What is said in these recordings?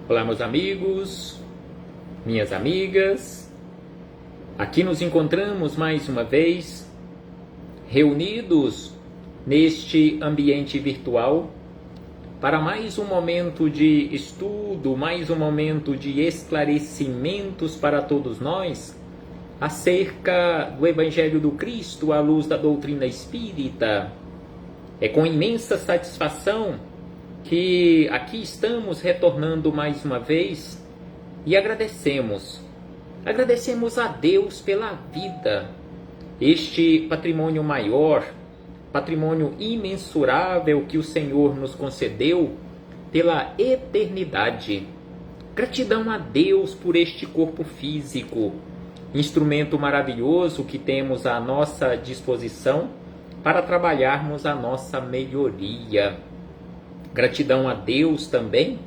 Olá, meus amigos, minhas amigas. Aqui nos encontramos mais uma vez, reunidos neste ambiente virtual, para mais um momento de estudo, mais um momento de esclarecimentos para todos nós, acerca do Evangelho do Cristo à luz da doutrina espírita. É com imensa satisfação que aqui estamos retornando mais uma vez e agradecemos a Deus pela vida, este patrimônio maior, patrimônio imensurável que o Senhor nos concedeu pela eternidade. Gratidão a Deus por este corpo físico, instrumento maravilhoso que temos à nossa disposição para trabalharmos a nossa melhoria. Gratidão a Deus também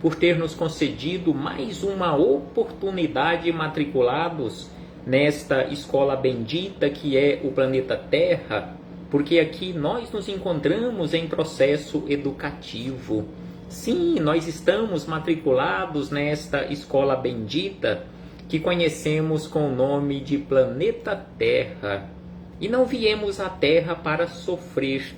por ter nos concedido mais uma oportunidade matriculados nesta escola bendita que é o planeta Terra, porque aqui nós nos encontramos em processo educativo. Sim, nós estamos matriculados nesta escola bendita que conhecemos com o nome de planeta Terra. E não viemos à Terra para sofrer,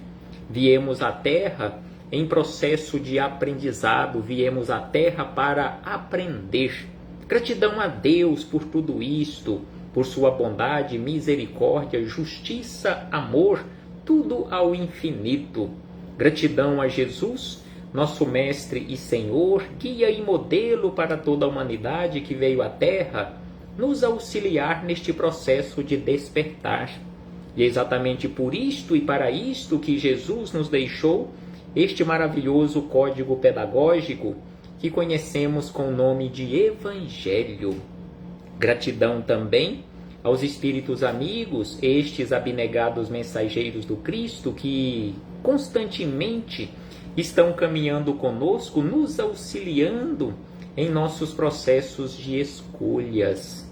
viemos à Terra em processo de aprendizado, viemos à Terra para aprender. Gratidão a Deus por tudo isto, por sua bondade, misericórdia, justiça, amor, tudo ao infinito. Gratidão a Jesus, nosso Mestre e Senhor, guia e modelo para toda a humanidade que veio à Terra, nos auxiliar neste processo de despertar. E é exatamente por isto e para isto que Jesus nos deixou este maravilhoso código pedagógico que conhecemos com o nome de Evangelho. Gratidão também aos espíritos amigos, estes abnegados mensageiros do Cristo que constantemente estão caminhando conosco, nos auxiliando em nossos processos de escolhas.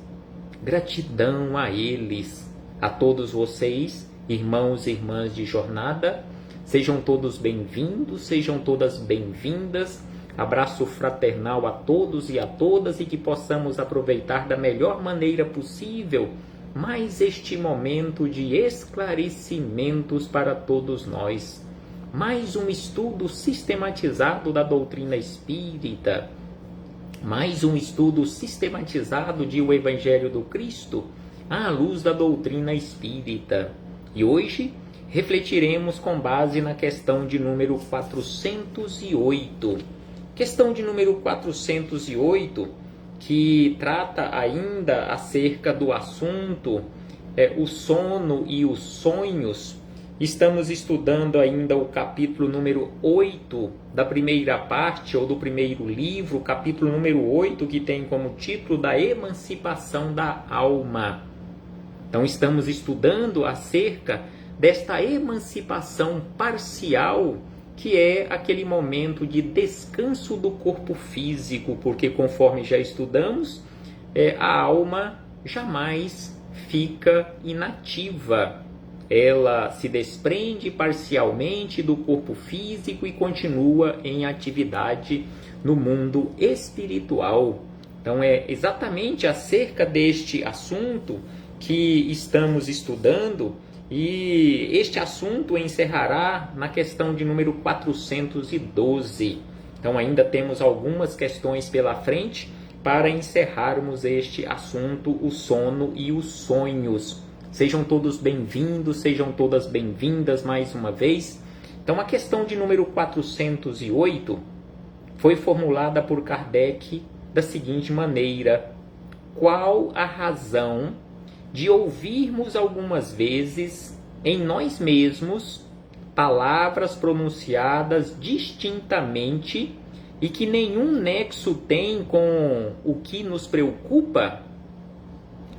Gratidão a eles, a todos vocês, irmãos e irmãs de jornada. Sejam todos bem-vindos, sejam todas bem-vindas. Abraço fraternal a todos e a todas e que possamos aproveitar da melhor maneira possível mais este momento de esclarecimentos para todos nós. Mais um estudo sistematizado da doutrina espírita, mais um estudo sistematizado de o Evangelho do Cristo à luz da doutrina espírita. E hoje refletiremos com base na questão de número 408. Questão de número 408, que trata ainda acerca do assunto o sono e os sonhos. Estamos estudando ainda o capítulo número 8 da primeira parte, ou do primeiro livro, capítulo número 8, que tem como título da emancipação da alma. Então estamos estudando acerca desta emancipação parcial, que é aquele momento de descanso do corpo físico, porque conforme já estudamos, a alma jamais fica inativa. Ela se desprende parcialmente do corpo físico e continua em atividade no mundo espiritual. Então é exatamente acerca deste assunto que estamos estudando. E este assunto encerrará na questão de número 412. Então ainda temos algumas questões pela frente para encerrarmos este assunto, o sono e os sonhos. Sejam todos bem-vindos, sejam todas bem-vindas mais uma vez. Então a questão de número 408 foi formulada por Kardec da seguinte maneira: qual a razão de ouvirmos algumas vezes em nós mesmos palavras pronunciadas distintamente e que nenhum nexo tem com o que nos preocupa?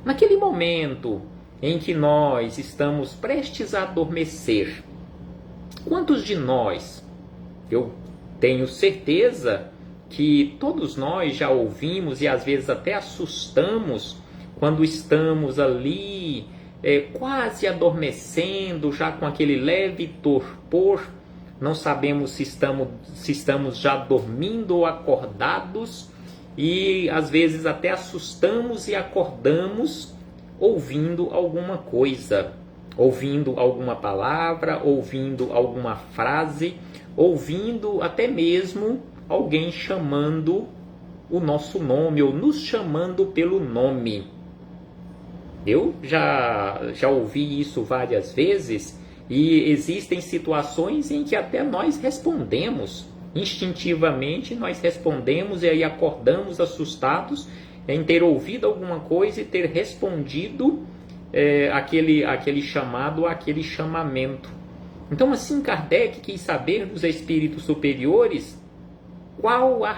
Naquele momento em que nós estamos prestes a adormecer, quantos de nós, eu tenho certeza que todos nós já ouvimos e às vezes até assustamos quando estamos ali quase adormecendo, já com aquele leve torpor, não sabemos se estamos já dormindo ou acordados, e às vezes até assustamos e acordamos ouvindo alguma coisa, ouvindo alguma palavra, ouvindo alguma frase, ouvindo até mesmo alguém chamando o nosso nome ou nos chamando pelo nome. Eu já ouvi isso várias vezes, e existem situações em que até nós respondemos, instintivamente nós respondemos, e aí acordamos assustados em ter ouvido alguma coisa e ter respondido aquele chamado, aquele chamamento. Então assim Kardec quis saber dos espíritos superiores qual a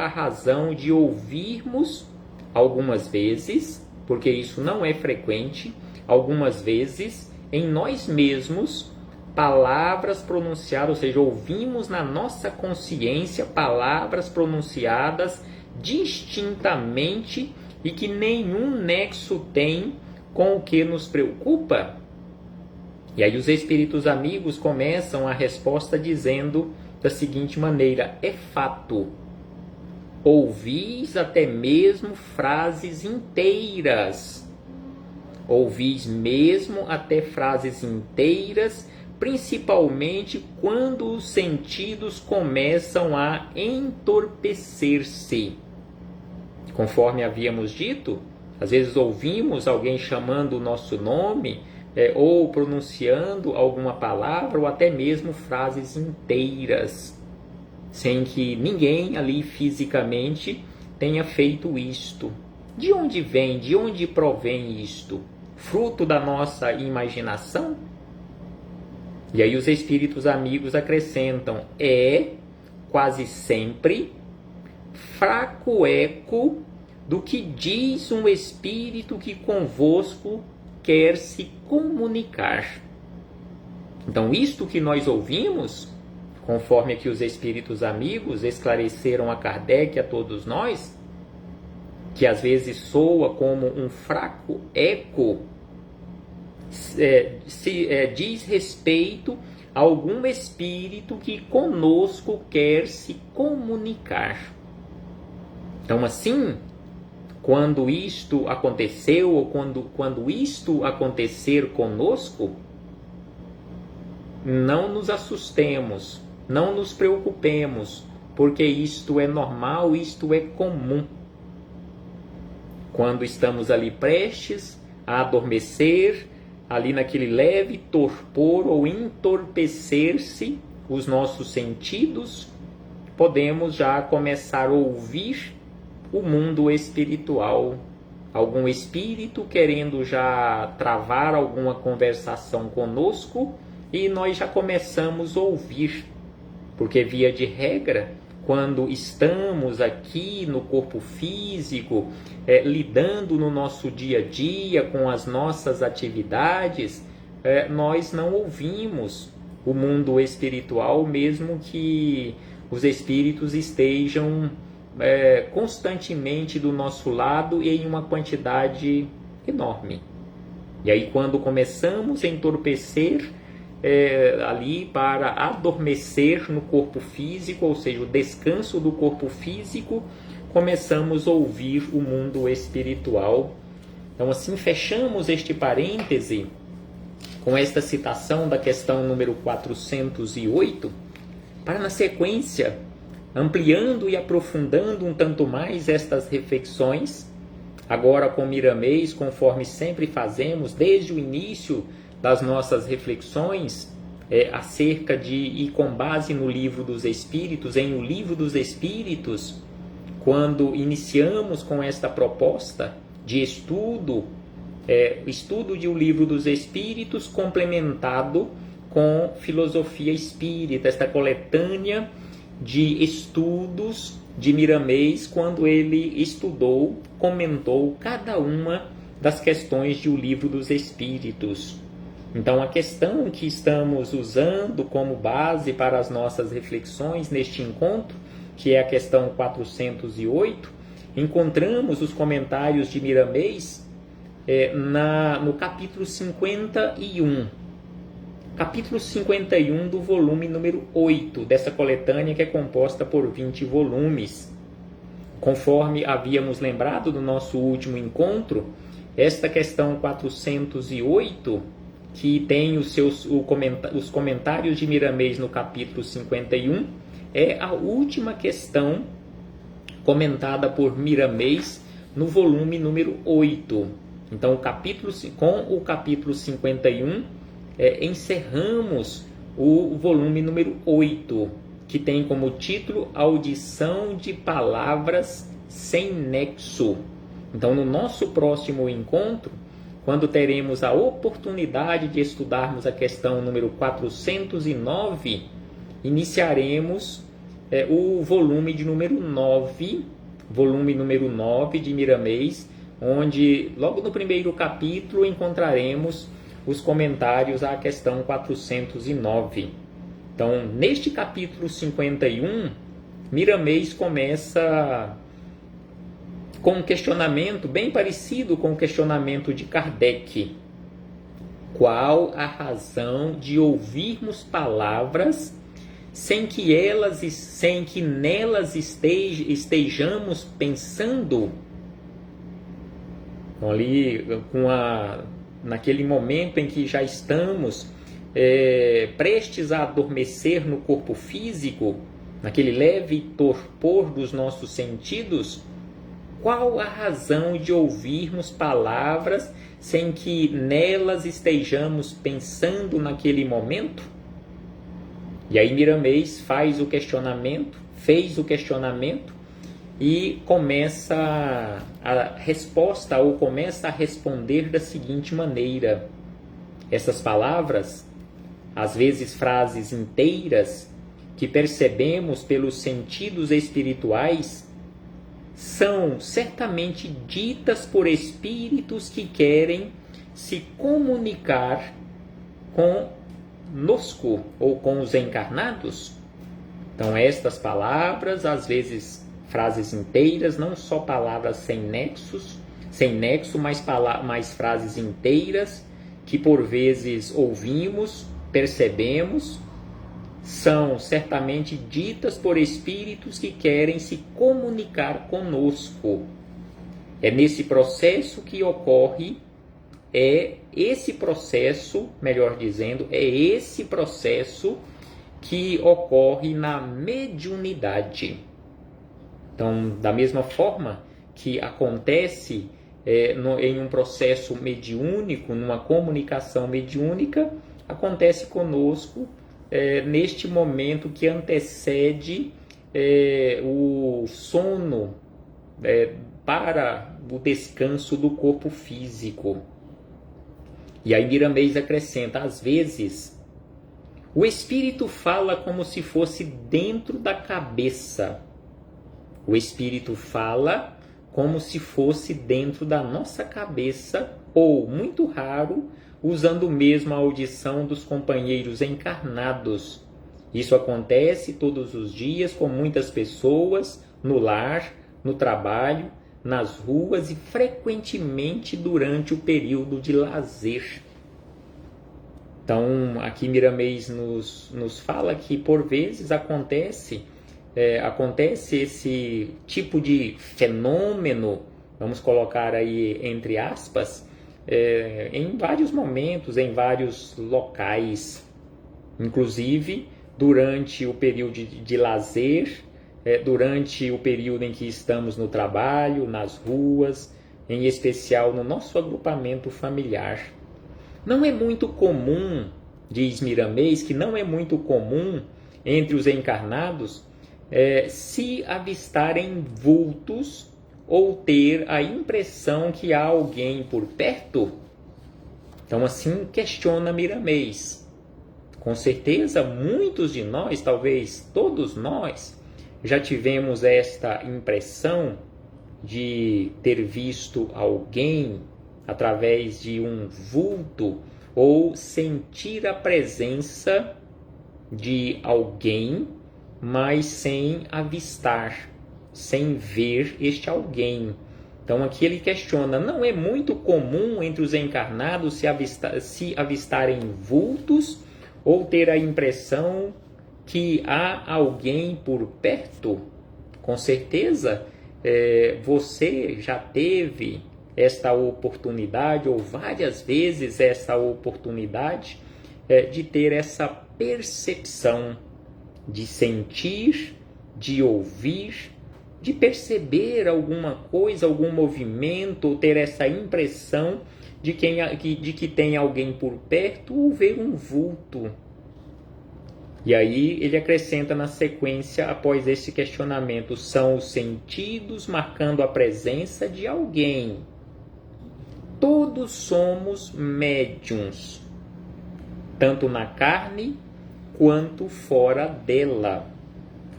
razão de ouvirmos algumas vezes, porque isso não é frequente, algumas vezes em nós mesmos palavras pronunciadas, ou seja, ouvimos na nossa consciência palavras pronunciadas distintamente e que nenhum nexo tem com o que nos preocupa. E aí os espíritos amigos começam a resposta dizendo da seguinte maneira: é fato. Ouvis até mesmo frases inteiras. Ouvis mesmo até frases inteiras, principalmente quando os sentidos começam a entorpecer-se. Conforme havíamos dito, às vezes ouvimos alguém chamando o nosso nome, ou pronunciando alguma palavra, ou até mesmo frases inteiras, sem que ninguém ali fisicamente tenha feito isto. De onde vem, de onde provém isto? Fruto da nossa imaginação? E aí os espíritos amigos acrescentam: é quase sempre fraco eco do que diz um espírito que convosco quer se comunicar. Então isto que nós ouvimos, conforme aqui os espíritos amigos esclareceram a Kardec e a todos nós, que às vezes soa como um fraco eco, diz respeito a algum espírito que conosco quer se comunicar. Então assim, quando isto aconteceu, ou quando isto acontecer conosco, não nos assustemos, não nos preocupemos, porque isto é normal, isto é comum. Quando estamos ali prestes a adormecer, ali naquele leve torpor ou entorpecer-se os nossos sentidos, podemos já começar a ouvir o mundo espiritual, algum espírito querendo já travar alguma conversação conosco, e nós já começamos a ouvir, porque via de regra, quando estamos aqui no corpo físico, lidando no nosso dia a dia com as nossas atividades, nós não ouvimos o mundo espiritual, mesmo que os espíritos estejam constantemente do nosso lado e em uma quantidade enorme. E aí quando começamos a entorpecer ali para adormecer no corpo físico, ou seja, o descanso do corpo físico, começamos a ouvir o mundo espiritual. Então assim fechamos este parêntese com esta citação da questão número 408, para na sequência, ampliando e aprofundando um tanto mais estas reflexões, agora com Miramês, conforme sempre fazemos desde o início das nossas reflexões, acerca de, e com base no Livro dos Espíritos, em O Livro dos Espíritos, quando iniciamos com esta proposta de estudo de O Livro dos Espíritos complementado com Filosofia Espírita, esta coletânea de estudos de Miramês, quando ele estudou, comentou cada uma das questões de O Livro dos Espíritos. Então, a questão que estamos usando como base para as nossas reflexões neste encontro, que é a questão 408, encontramos os comentários de Miramês no capítulo 51. capítulo 51 do volume número 8 dessa coletânea, que é composta por 20 volumes. Conforme havíamos lembrado do nosso último encontro, esta questão 408, que tem os comentários de Miramês no capítulo 51, é a última questão comentada por Miramês no volume número 8. Então, com o capítulo 51, encerramos o volume número 8, que tem como título Audição de Palavras Sem Nexo. Então, no nosso próximo encontro, quando teremos a oportunidade de estudarmos a questão número 409, iniciaremos o volume número 9 de Miramês, onde logo no primeiro capítulo encontraremos os comentários à questão 409. Então, neste capítulo 51, Miramês começa com um questionamento bem parecido com o questionamento de Kardec. Qual a razão de ouvirmos palavras sem que nelas estejamos pensando? Então, ali, naquele momento em que já estamos prestes a adormecer no corpo físico, naquele leve torpor dos nossos sentidos, qual a razão de ouvirmos palavras sem que nelas estejamos pensando naquele momento? E aí Miramês fez o questionamento e começa a resposta, ou começa a responder da seguinte maneira: essas palavras, às vezes frases inteiras, que percebemos pelos sentidos espirituais, são certamente ditas por espíritos que querem se comunicar conosco ou com os encarnados. Então, estas palavras, às vezes frases inteiras, não só palavras sem nexo, mas frases inteiras que por vezes ouvimos, percebemos, são certamente ditas por espíritos que querem se comunicar conosco. É nesse processo que ocorre, esse processo que ocorre na mediunidade. Então, da mesma forma que acontece em um processo mediúnico, numa comunicação mediúnica, acontece conosco neste momento que antecede o sono para o descanso do corpo físico. E aí Miramês acrescenta: às vezes o espírito fala como se fosse dentro da cabeça. O espírito fala como se fosse dentro da nossa cabeça, ou, muito raro, usando mesmo a audição dos companheiros encarnados. Isso acontece todos os dias com muitas pessoas, no lar, no trabalho, nas ruas e frequentemente durante o período de lazer. Então, aqui Miramês nos fala que por vezes acontece esse tipo de fenômeno, vamos colocar aí entre aspas, em vários momentos, em vários locais, inclusive durante o período de lazer, durante o período em que estamos no trabalho, nas ruas, em especial no nosso agrupamento familiar. Não é muito comum, diz Miramês, que não é muito comum entre os encarnados se avistarem vultos ou ter a impressão que há alguém por perto. Então, assim questiona Miramês. Com certeza, muitos de nós, talvez todos nós, já tivemos esta impressão de ter visto alguém através de um vulto, ou sentir a presença de alguém, mas sem avistar, sem ver este alguém. Então aqui ele questiona: não é muito comum entre os encarnados se avistarem vultos Ou ter a impressão que há alguém por perto? Com certeza, você já teve esta oportunidade, ou várias vezes essa oportunidade, de ter essa percepção, de sentir, de ouvir, de perceber alguma coisa, algum movimento, ou ter essa impressão de que tem alguém por perto, ou ver um vulto. E aí ele acrescenta na sequência, após esse questionamento: são os sentidos marcando a presença de alguém. Todos somos médiuns, tanto na carne quanto fora dela.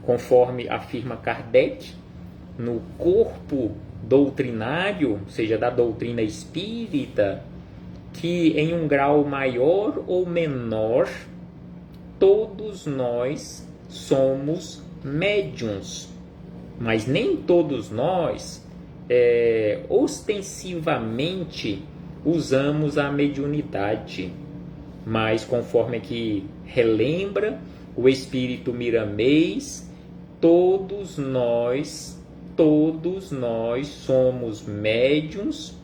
Conforme afirma Kardec, no corpo doutrinário, ou seja, da doutrina espírita, que em um grau maior ou menor, todos nós somos médiuns, mas nem todos nós ostensivamente usamos a mediunidade. Mas conforme aqui relembra o espírito Miramês, todos nós somos médiuns,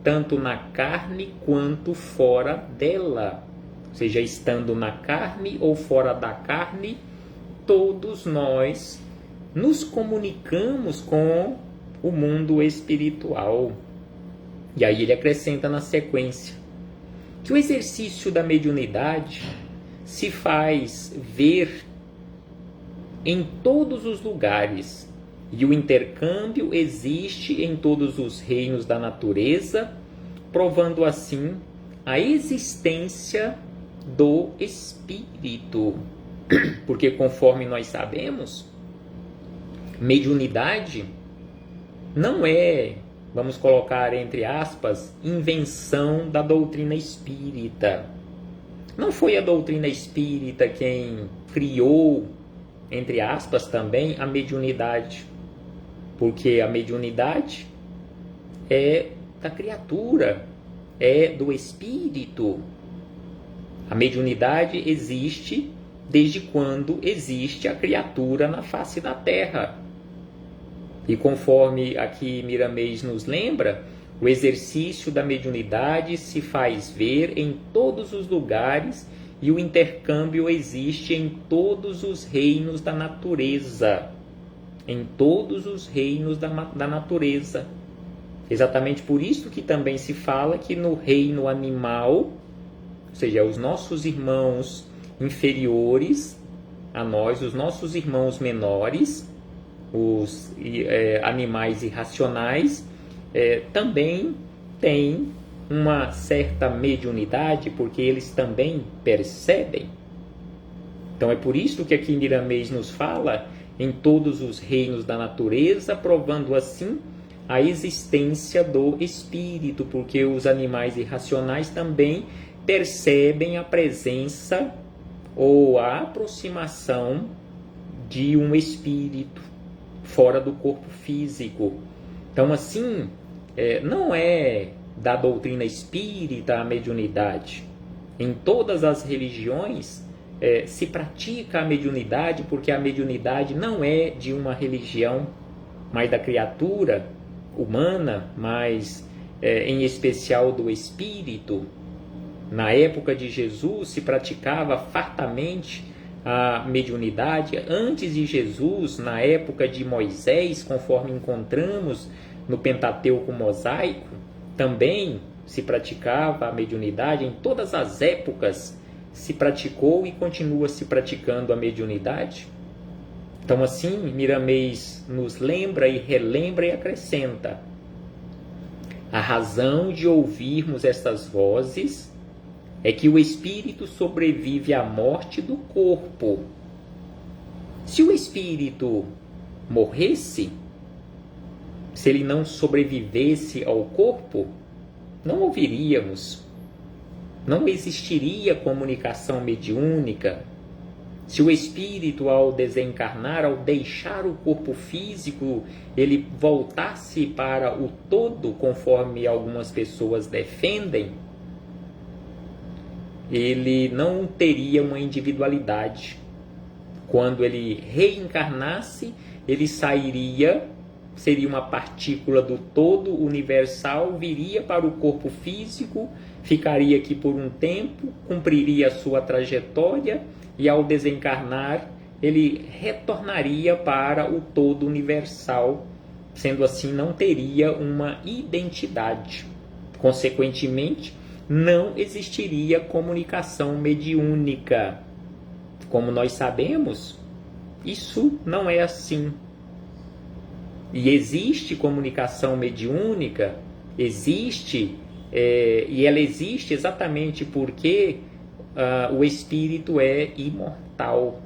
tanto na carne quanto fora dela. Ou seja, estando na carne ou fora da carne, todos nós nos comunicamos com o mundo espiritual. E aí ele acrescenta na sequência que o exercício da mediunidade se faz ver em todos os lugares, e o intercâmbio existe em todos os reinos da natureza, provando assim a existência do espírito. Porque, conforme nós sabemos, mediunidade não é, vamos colocar entre aspas, invenção da doutrina espírita. Não foi a doutrina espírita quem criou, entre aspas, também a mediunidade, porque a mediunidade é da criatura, é do espírito. A mediunidade existe desde quando existe a criatura na face da terra. E conforme aqui Miramês nos lembra, o exercício da mediunidade se faz ver em todos os lugares, e o intercâmbio existe em todos os reinos da natureza. Em todos os reinos da natureza. Exatamente por isso que também se fala que no reino animal, ou seja, os nossos irmãos inferiores a nós, os nossos irmãos menores, os animais irracionais, também têm uma certa mediunidade, porque eles também percebem. Então é por isso que aqui Miramês nos fala em todos os reinos da natureza, provando assim a existência do espírito, porque os animais irracionais também percebem a presença ou a aproximação de um espírito fora do corpo físico. Então assim, não é da doutrina espírita a mediunidade. Em todas as religiões se pratica a mediunidade, porque a mediunidade não é de uma religião, mas da criatura humana, mas em especial do espírito. Na época de Jesus se praticava fartamente a mediunidade. Antes de Jesus, na época de Moisés, conforme encontramos no Pentateuco mosaico, também se praticava a mediunidade. Em todas as épocas se praticou e continua se praticando a mediunidade. Então assim, Miramês nos lembra e relembra e acrescenta: a razão de ouvirmos estas vozes é que o espírito sobrevive à morte do corpo. Se o espírito morresse, se ele não sobrevivesse ao corpo, não ouviríamos, não existiria comunicação mediúnica. Se o espírito, ao desencarnar, ao deixar o corpo físico, ele voltasse para o todo, conforme algumas pessoas defendem, ele não teria uma individualidade. Quando ele reencarnasse, ele seria uma partícula do todo universal, viria para o corpo físico, ficaria aqui por um tempo, cumpriria a sua trajetória e ao desencarnar, ele retornaria para o todo universal. Sendo assim, não teria uma identidade. Consequentemente, não existiria comunicação mediúnica. Como nós sabemos, isso não é assim. E existe comunicação mediúnica, existe, e ela existe exatamente porque o espírito é imortal.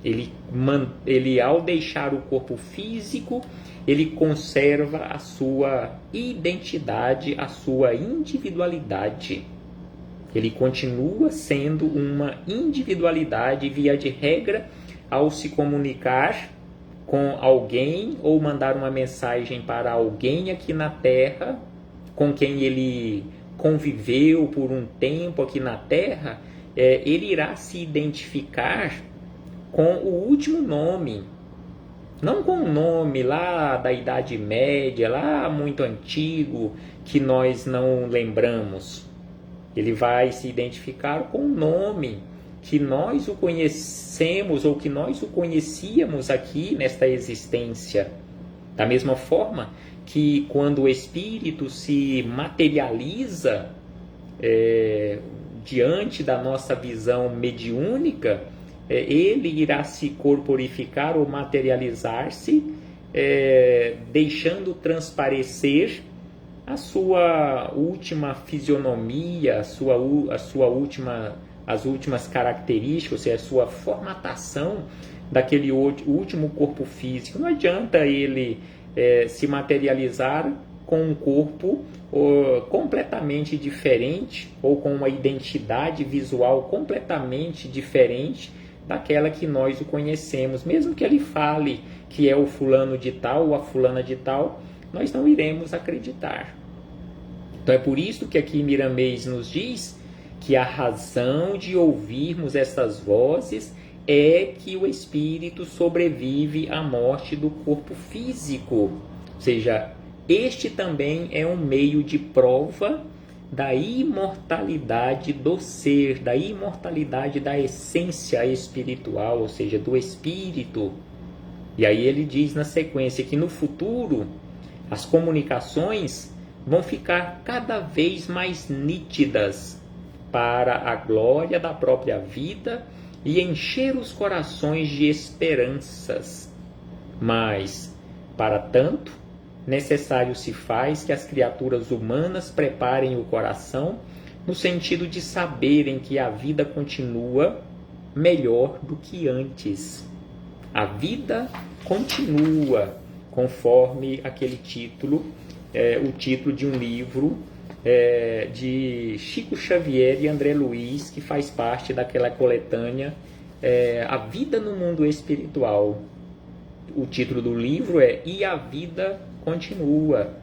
Ele, ao deixar o corpo físico, ele conserva a sua identidade, a sua individualidade. Ele continua sendo uma individualidade, via de regra, ao se comunicar com alguém ou mandar uma mensagem para alguém aqui na Terra, com quem ele conviveu por um tempo aqui na Terra, ele irá se identificar com o último nome, não com o nome lá da Idade Média, lá muito antigo, que nós não lembramos. Ele vai se identificar com o nome que nós o conhecemos ou que nós o conhecíamos aqui nesta existência. Da mesma forma que quando o espírito se materializa diante da nossa visão mediúnica, ele irá se corporificar ou materializar-se, deixando transparecer a sua última fisionomia, as últimas características, ou seja, a sua formatação daquele último corpo físico. Não adianta ele se materializar com um corpo completamente diferente ou com uma identidade visual completamente diferente daquela que nós o conhecemos. Mesmo que ele fale que é o fulano de tal ou a fulana de tal, nós não iremos acreditar. Então é por isso que aqui Miramês nos diz que a razão de ouvirmos essas vozes é que o espírito sobrevive à morte do corpo físico. Ou seja, este também é um meio de prova da imortalidade do ser, da imortalidade da essência espiritual, ou seja, do espírito. E aí ele diz na sequência que no futuro as comunicações vão ficar cada vez mais nítidas para a glória da própria vida e encher os corações de esperanças. Mas, para tanto, necessário se faz que as criaturas humanas preparem o coração no sentido de saberem que a vida continua melhor do que antes. A vida continua, conforme aquele título, o título de um livro de Chico Xavier e André Luiz, que faz parte daquela coletânea A Vida no Mundo Espiritual. O título do livro é E a Vida Continua.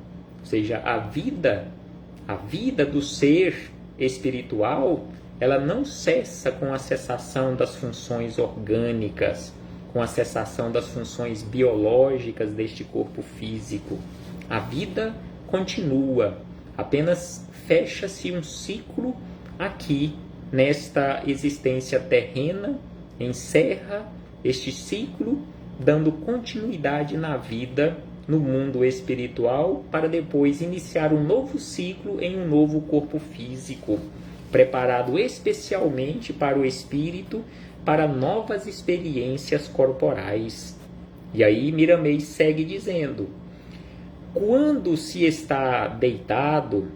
Ou seja, a vida do ser espiritual, ela não cessa com a cessação das funções orgânicas, com a cessação das funções biológicas deste corpo físico. A vida continua, apenas fecha-se um ciclo aqui, nesta existência terrena, encerra este ciclo, dando continuidade na vida no mundo espiritual, para depois iniciar um novo ciclo em um novo corpo físico, preparado especialmente para o espírito, para novas experiências corporais. E aí Miramês segue dizendo: quando se está deitado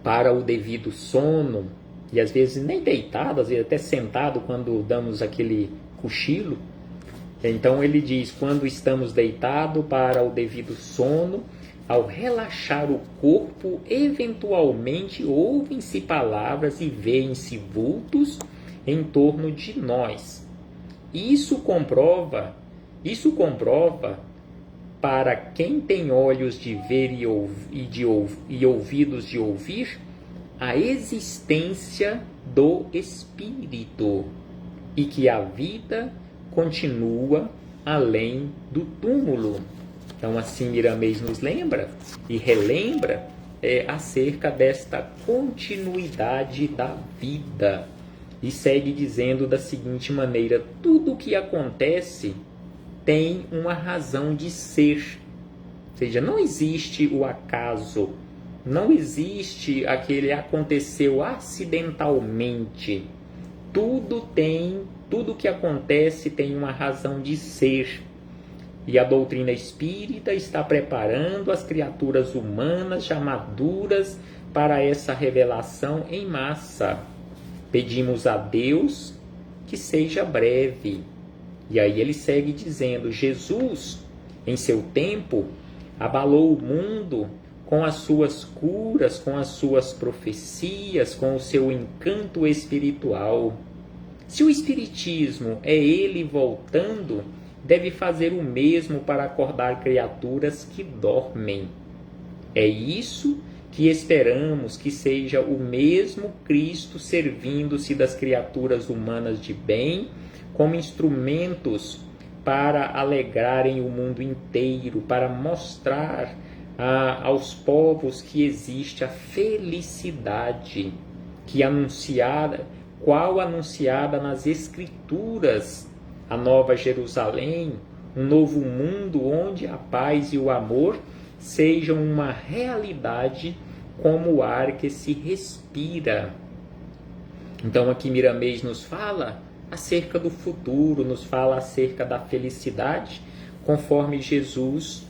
para o devido sono, e às vezes nem deitado, às vezes até sentado quando damos aquele cochilo, então ele diz, quando estamos deitados para o devido sono, ao relaxar o corpo, eventualmente ouvem-se palavras e veem-se vultos em torno de nós. Isso comprova para quem tem olhos de ver e ouvidos de ouvir, a existência do espírito e que a vida continua além do túmulo. Então, assim, Miramês nos lembra e relembra acerca desta continuidade da vida. E segue dizendo da seguinte maneira: tudo o que acontece tem uma razão de ser. Ou seja, não existe o acaso, não existe aquele aconteceu acidentalmente. Tudo que acontece tem uma razão de ser. E a doutrina espírita está preparando as criaturas humanas já maduras para essa revelação em massa. Pedimos a Deus que seja breve. E aí ele segue dizendo: Jesus, em seu tempo, abalou o mundo com as suas curas, com as suas profecias, com o seu encanto espiritual. Se o Espiritismo é ele voltando, deve fazer o mesmo para acordar criaturas que dormem. É isso que esperamos que seja o mesmo Cristo servindo-se das criaturas humanas de bem como instrumentos para alegrarem o mundo inteiro, para mostrar aos povos que existe a felicidade qual anunciada nas Escrituras, a Nova Jerusalém, um novo mundo onde a paz e o amor sejam uma realidade como o ar que se respira. Então aqui Miramês nos fala acerca do futuro, nos fala acerca da felicidade, conforme Jesus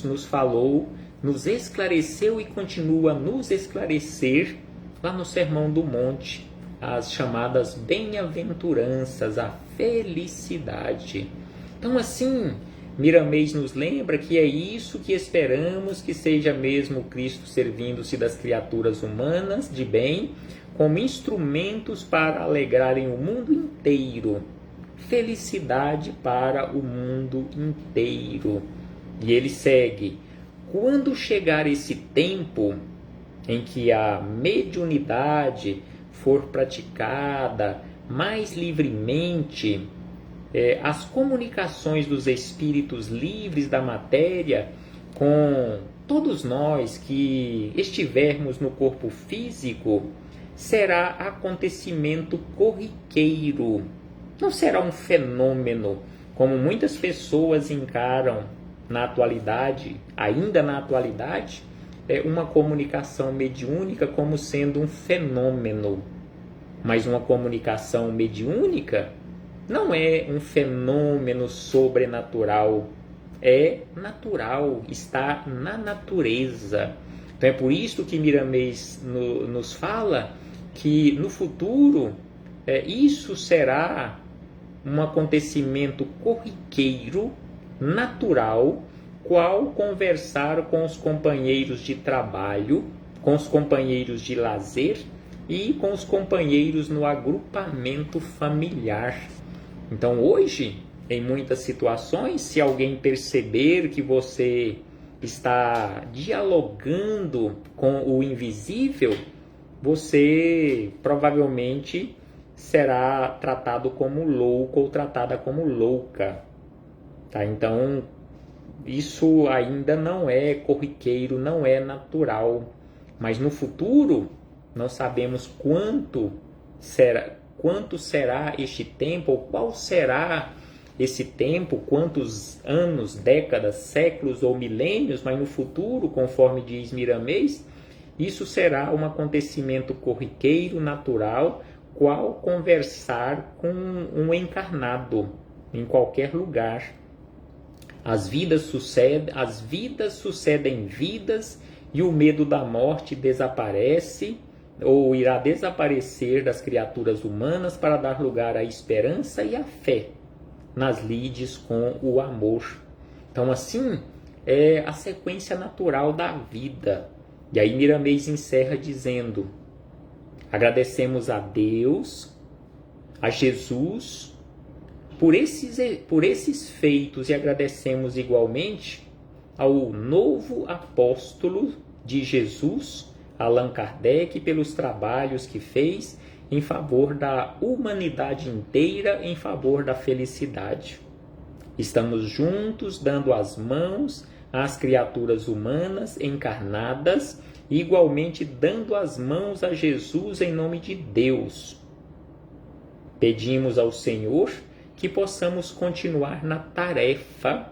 nos falou, nos esclareceu e continua a nos esclarecer lá no Sermão do Monte, as chamadas bem-aventuranças, a felicidade. Então assim, Miramês nos lembra que é isso que esperamos que seja mesmo Cristo servindo-se das criaturas humanas de bem, como instrumentos para alegrarem o mundo inteiro. Felicidade para o mundo inteiro. E ele segue: quando chegar esse tempo em que a mediunidade for praticada mais livremente, as comunicações dos espíritos livres da matéria com todos nós que estivermos no corpo físico, será acontecimento corriqueiro. Não será um fenômeno, como muitas pessoas encaram na atualidade, ainda na atualidade, uma comunicação mediúnica como sendo um fenômeno. Mas uma comunicação mediúnica não é um fenômeno sobrenatural, é natural, está na natureza. Então é por isso que Miramês nos fala que no futuro isso será um acontecimento corriqueiro, natural, qual conversar com os companheiros de trabalho, com os companheiros de lazer e com os companheiros no agrupamento familiar. Então hoje, em muitas situações, se alguém perceber que você está dialogando com o invisível, você provavelmente será tratado como louco ou tratada como louca. Tá? Então, isso ainda não é corriqueiro, não é natural. Mas no futuro, nós sabemos quanto será este tempo, ou qual será esse tempo, quantos anos, décadas, séculos ou milênios, mas no futuro, conforme diz Miramês, isso será um acontecimento corriqueiro, natural, qual conversar com um encarnado em qualquer lugar. As vidas sucedem vidas e o medo da morte desaparece ou irá desaparecer das criaturas humanas para dar lugar à esperança e à fé nas lides com o amor. Então assim é a sequência natural da vida. E aí Miramês encerra dizendo: agradecemos a Deus, a Jesus, por esses feitos, e agradecemos igualmente ao novo apóstolo de Jesus, Allan Kardec pelos trabalhos que fez em favor da humanidade inteira, em favor da felicidade. Estamos juntos dando as mãos às criaturas humanas encarnadas, igualmente dando as mãos a Jesus em nome de Deus. Pedimos ao Senhor que possamos continuar na tarefa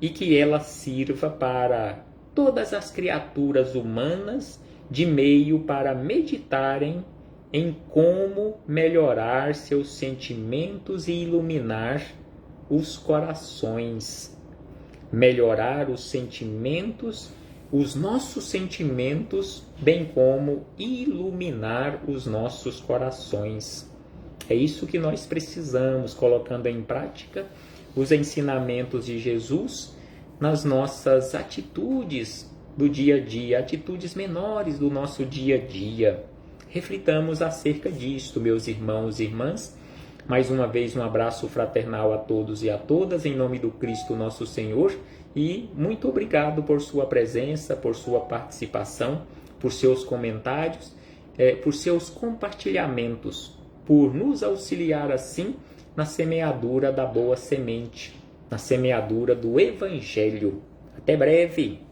e que ela sirva para todas as criaturas humanas de meio para meditarem em como melhorar seus sentimentos e iluminar os corações. Melhorar os sentimentos, os nossos sentimentos, bem como iluminar os nossos corações. É isso que nós precisamos, colocando em prática os ensinamentos de Jesus nas nossas atitudes do dia a dia, atitudes menores do nosso dia a dia. Reflitamos acerca disto, meus irmãos e irmãs. Mais uma vez, um abraço fraternal a todos e a todas, em nome do Cristo nosso Senhor, e muito obrigado por sua presença, por sua participação, por seus comentários, por seus compartilhamentos, por nos auxiliar assim na semeadura da boa semente, na semeadura do Evangelho. Até breve!